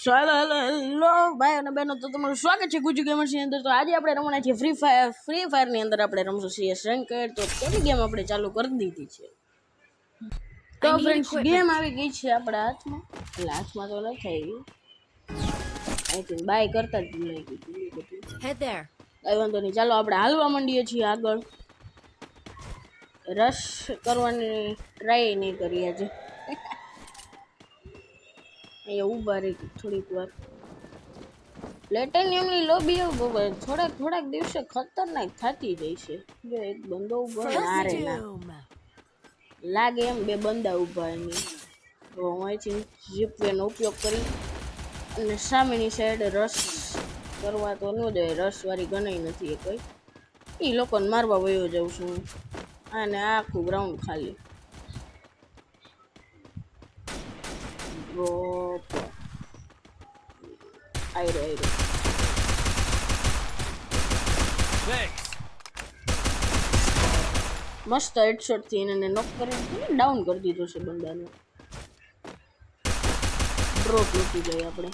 Hello ભાઈ અને બહેનો, તો તમારું સ્વાગત છે ગુજુ ગેમર્સ ની અંદર. તો આજે આપણે રમવાના છીએ ફ્રી ફાયર ની અંદર આપણે રમશું CS રેન્કેડ. તો તેની ગેમ આપણે ચાલુ કરી દીધી છે. તો ફ્રેન્ડ્સ, ગેમ આવી ગઈ છે આપણા હાથમાં. એટલે હાથમાં તો ન થઈ ગઈ, આઈ થિંક બાય કરતા જ ભૂલાઈ ગયું બધું. કઈ વાંધો નહીં, ચાલો આપણે હાલવા માંડીએ છીએ આગળ. રશ કરવાની ટ્રાય નહીં કરીએ આજે. અહીંયા ઊભા રહી થોડીક વાર. પ્લેટિનિયમની લોબી થોડાક દિવસે ખતરનાક થતી જાય છે. જો એક બંદો ઊભો નારે ના લાગે એમ બે બંદા ઊભા એની. તો હું અહીંથી જીપવેનો ઉપયોગ કરી અને સામેની સાઈડ રશ કરવા તો ન જોઈએ. રશવાળી ગણાય નથી એ કોઈ. એ લોકોને મારવા વયો જાઉં છું અને આખું ગ્રાઉન્ડ ખાલી. આયરો મસ્ત હેડશોટ થી એને નોક કરી ડાઉન કરી દીધો છે બંદાને. ડ્રોપ લૂટી ગઈ આપણે.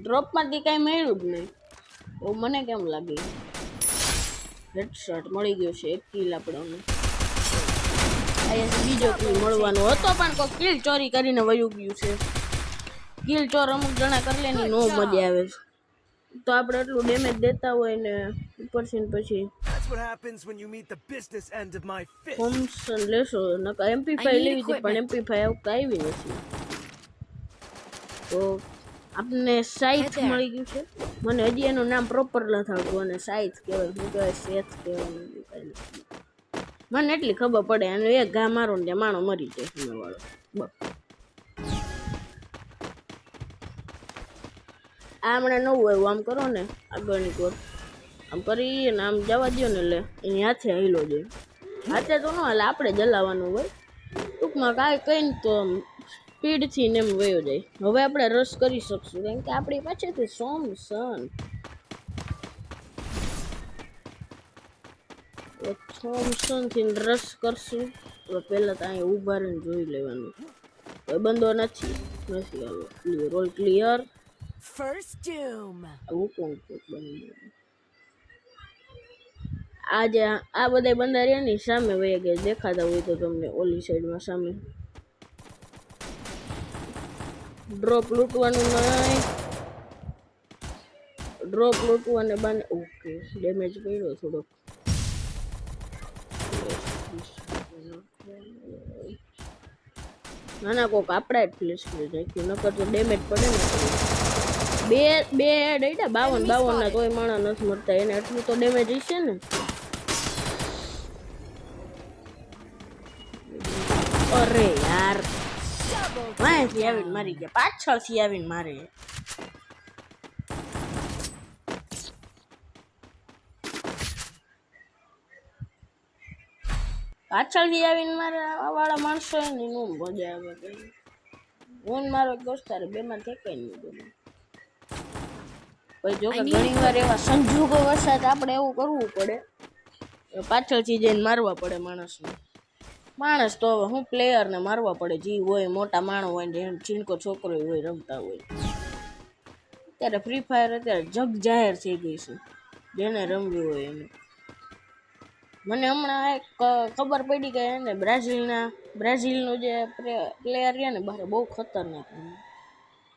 ડ્રોપમાંથી કાંઈ મળ્યું જ નહીં એવું મને કેમ લાગે. હેડશોટ મળી ગયો છે, 1 કિલ આપણને. અહીંયાથી બીજો કિલ મળવાનો હતો પણ કોઈ કિલ ચોરી કરીને વયું ગયું છે. કિલ ચોર અમુક જણા કરી લે ની નો મજા આવે છે. તો આપણે એટલું ડેમેજ દેતા હોય ને ઉપરથી પછી હોમ્સન લેશો નકા MP5 લેવી હતી પણ MP5 આવતા આવી નથી. તો આપને સાઇથ મળી ગયું છે. મને હજી એનું નામ પ્રોપર નથી આવતું અને સાઇથ કહેવાય, શું કહેવાય સેથ કહેવાય. મને એટલી ખબર પડે અને એક ઘા મારો ને માણો મરી જાય સામેવાળો. બસ આ હમણાં નવું આવ્યું. આમ કરો ને આગળની કોર આમ કરી અને આમ જવા દો ને એટલે એની હાથે હિલો જોઈએ. હાથે તો ન હાલે, આપણે જલાવવાનું હોય. ટૂંકમાં કાંઈ કહીને તો સ્પીડથી ને એમ વયો જાય. હવે આપણે રસ કરી શકશું કેમ કે આપણી પાસેથી થોમસનથી રસ કરશું. તો પહેલાં તો અહીંયા ઊભા રહીને જોઈ લેવાનું કોઈ બંદો નથી. હાલો રોલ ક્લિયર. આજે આ બધા બંદા રહ્યા ની સામે વહી ગયા દેખાતા હોય તો તમને ઓલી સાઈડમાં સામે. ડ્રોપ લૂંટવાનું નહીં, ડ્રોપ લૂંટવાને બાને. ઓકે ડેમેજ પડ્યો થોડોક. નાના કોક આપણા જ ફ્લેશ કરી નાખ્યું નકર તો ડેમેજ પડે ને. બે હેડ હતા 52 ના તોય માણસ નથી મરતા. એને એટલું તો ડેમેજ હશે ને. અરે યાર અહીંથી આવીને મારી ગયા, પાછળથી આવીને મારે. પાછળથી આવીને મારે વાળા માણસો એની નું મજા આવે. હું મારો દોસ્તાર બેમાં ઠેકાઈ નહીં ગયો. પછી જો કે ઘણી વાર એવા સંજોગો વરસાદ આપણે એવું કરવું પડે, પાછળથી જઈને મારવા પડે માણસને. માણસ તો હવે હું પ્લેયરને મારવા પડે. જે હોય મોટા માણસ હોય ને ચીનકો છોકરો હોય રમતા હોય. અત્યારે ફ્રી ફાયર અત્યારે જગ જાહેર થઈ ગઈ છે જેને રમવી હોય એને. મને હમણાં એક ખબર પડી કે એને બ્રાઝિલનો જે પ્લેયર છે ને બહાર બહુ ખતરનાક.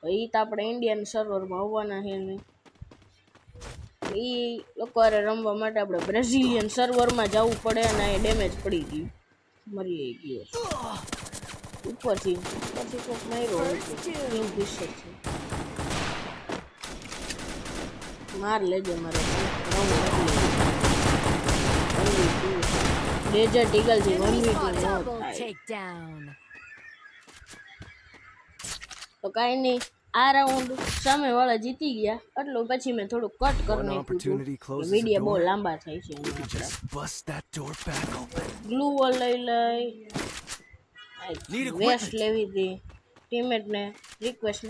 એ તો આપણે ઇન્ડિયન સર્વરમાં આવવાના છે ને એ લોકો રમવા માટે આપણે બ્રાઝિલિયન સર્વરમાં જવું પડે અને એ ડેમેજ પડી ગયું, મરી ગયો ઉપરથી કોઈક માર્યો છે. માર લેજે મારે ડેઝર્ટ ઈગલ થી 1v2 તો કાંઈ નહીં. આ રાઉન્ડ સામે વાળા જીતી ગયા એટલે પછી મેં થોડું કટ કરી નાખ્યું. વિડીયો બહુ લાંબા થાય છે. ગ્લુ વોલ લઈ વેસ્ટ લેવી હતી. ટીમમેટને રિક્વેસ્ટ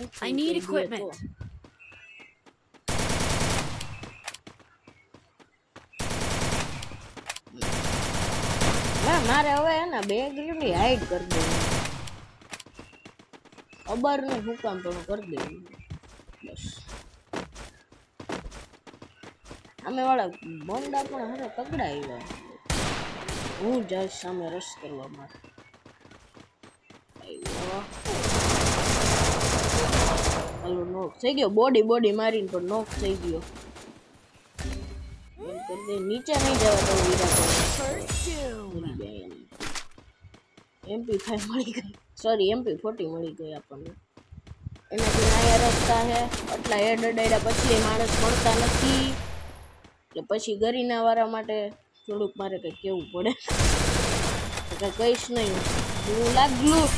મારે હવે એના બેકગ્રાઉન્ડ હાઈડ કરી દેવું. ખબર ને હું કામ પણ કરી દેવું બસ અમે વાળા બંડા પણ હવે તગડા આવ્યા હું જઈશ સામે રસ કરવા માટે હાલો નોક થઈ ગયો બોડી મારીને પણ નોક થઈ ગયો નીચે નહીં જવા તો MP5 મળી ગઈ સોરી MP40 મળી ગઈ આપણને એનાથી આયા રસ્તા હે એટલા હેડ અડાડ્યા પછી માણસ મળતા નથી એટલે પછી ગરીના વાળા માટે થોડુંક મારે કંઈક કેવું પડે કંઈ કહીશ નહીં હું લાગલું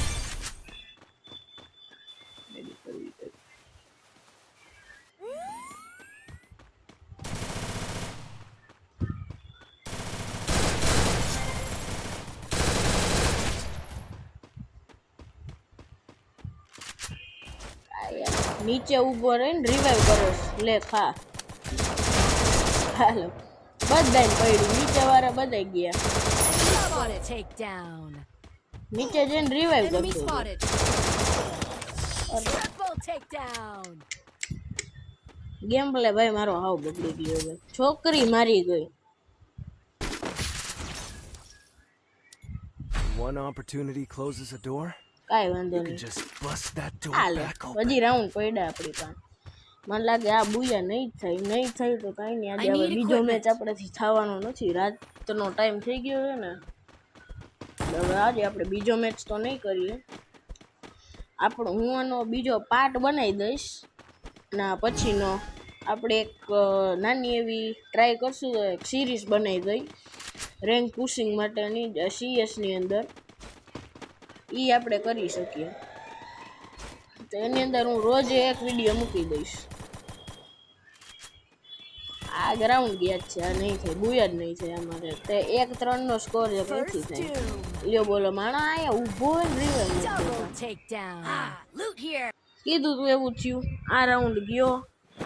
નીચે ઊભો રહીને રિવાઈવ કરો લે ખા હાલો બધાને પડ્યું નીચે વાળા બધા ગયા નીચે જઈને રિવાઈવ કરતો ગેમ પ્લે ભાઈ મારો હાવ બગડી ગયો હવે છોકરી મારી ગઈ One opportunity closes a door. કાઈ વાંધો You can નહીં just bust that door હાલે back open. હજી રાઉન્ડ પડ્યા આપણી પાસે મને લાગે આ બુયા નહીં થાય તો કાંઈ નહીં આજે હવે બીજો મેચ આપણેથી થવાનો નથી રાતનો ટાઈમ થઈ ગયો છે ને હવે આજે આપણે બીજો મેચ તો નહીં કરીએ હું આનો બીજો પાર્ટ બનાવી દઈશ ના પછીનો આપણે એક નાની એવી ટ્રાય કરશું તો એક સિરીઝ બનાવી દઈ રેન્ક પુશિંગ માટેની CS ની અંદર એ આપણે કરી શકીએ તો એની અંદર હું રોજ એક વિડીયો મૂકી દઈશ આ ગ્રાઉન્ડ ગયા છે આ નહીં થાય બુયા જ નહીં થાય અમારે તે 1-3 નો સ્કોર છે કઈથી થાય લ્યો બોલો માણો આયા ઊભો કીધું તું એવું થયું આ રાઉન્ડ ગયો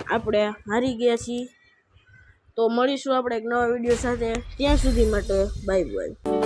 આપણે હારી ગયા છીએ તો મળીશું આપણે એક નવા વિડીયો સાથે ત્યાં સુધી માટે બાય બાય